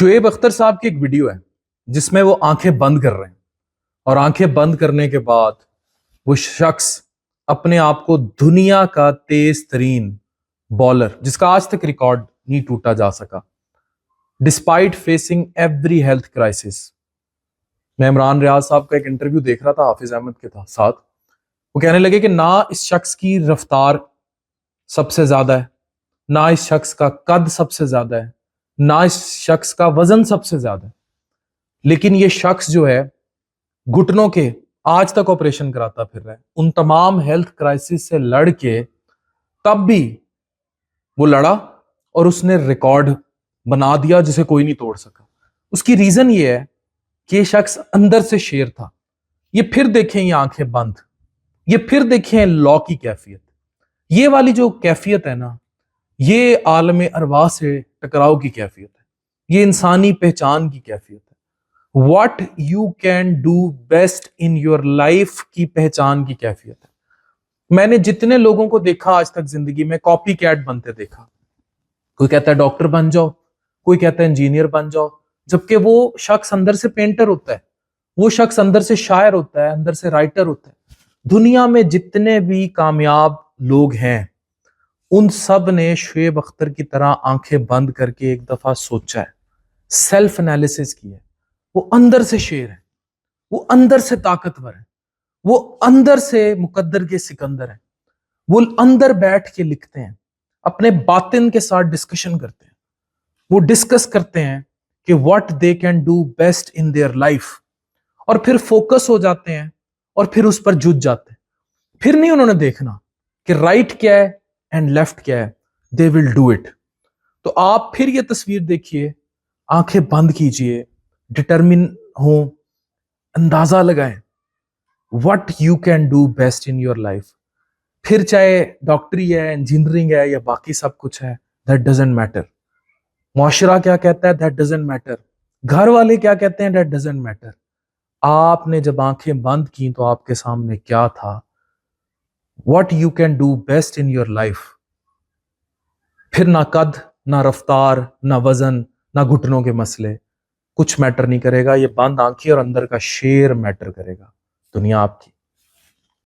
شعیب اختر صاحب کی ایک ویڈیو ہے جس میں وہ آنکھیں بند کر رہے ہیں اور آنکھیں بند کرنے کے بعد وہ شخص اپنے آپ کو دنیا کا تیز ترین بالر جس کا آج تک ریکارڈ نہیں ٹوٹا جا سکا despite facing every health crisis. میں عمران ریاض صاحب کا ایک انٹرویو دیکھ رہا تھا حافظ احمد کے ساتھ. وہ کہنے لگے کہ نہ اس شخص کی رفتار سب سے زیادہ ہے، نہ اس شخص کا قد سب سے زیادہ ہے، نہ اس شخص کا وزن سب سے زیادہ ہے، لیکن یہ شخص جو ہے گھٹنوں کے آج تک آپریشن کراتا پھر رہا ہے. ان تمام ہیلتھ کرائسس سے لڑ کے تب بھی وہ لڑا اور اس نے ریکارڈ بنا دیا جسے کوئی نہیں توڑ سکا. اس کی ریزن یہ ہے کہ یہ شخص اندر سے شیر تھا. یہ پھر دیکھیں یہ آنکھیں بند، یہ پھر دیکھیں لا کی کیفیت. یہ والی جو کیفیت ہے نا، یہ عالم ارواح سے ٹکراؤ کی کیفیت ہے، یہ انسانی پہچان کی کیفیت ہے. What you can do best in your life کی پہچان کی کیفیت ہے. میں نے جتنے لوگوں کو دیکھا آج تک زندگی میں کاپی کیٹ بنتے دیکھا. کوئی کہتا ہے ڈاکٹر بن جاؤ، کوئی کہتا ہے انجینئر بن جاؤ، جبکہ وہ شخص اندر سے پینٹر ہوتا ہے، وہ شخص اندر سے شاعر ہوتا ہے، اندر سے رائٹر ہوتا ہے. دنیا میں جتنے بھی کامیاب لوگ ہیں ان سب نے شعیب اختر کی طرح آنکھیں بند کر کے ایک دفعہ سوچا ہے، سیلف انالیسس کی ہے. وہ اندر سے شیر ہے، وہ اندر سے طاقتور ہے، وہ اندر سے مقدر کے سکندر ہیں. وہ اندر بیٹھ کے لکھتے ہیں، اپنے باطن کے ساتھ ڈسکشن کرتے ہیں. وہ ڈسکس کرتے ہیں کہ what they can do best in their life, اور پھر فوکس ہو جاتے ہیں اور پھر اس پر جت جاتے ہیں. پھر نہیں انہوں نے دیکھنا کہ رائٹ کیا ہے اینڈ لیفٹ کیا ہے، دے ول ڈو اٹ. تو آپ پھر یہ تصویر دیکھیے، آنکھیں بند کیجئے، ڈٹرمن ہوں، اندازہ لگائیں what you can do best in your life. پھر چاہے ڈاکٹری ہے، انجینئرنگ ہے یا باقی سب کچھ ہے، that doesn't matter. معاشرہ کیا کہتا ہے that doesn't matter. گھر والے کیا کہتے ہیں that doesn't matter. آپ نے جب آنکھیں بند کی تو آپ کے سامنے کیا تھا؟ what you can do best in your life. پھر نہ قد، نہ رفتار، نہ وزن، نہ گھٹنوں کے مسئلے کچھ میٹر نہیں کرے گا. یہ بند آنکھیں اور اندر کا شیر میٹر کرے گا. دنیا آپ کی.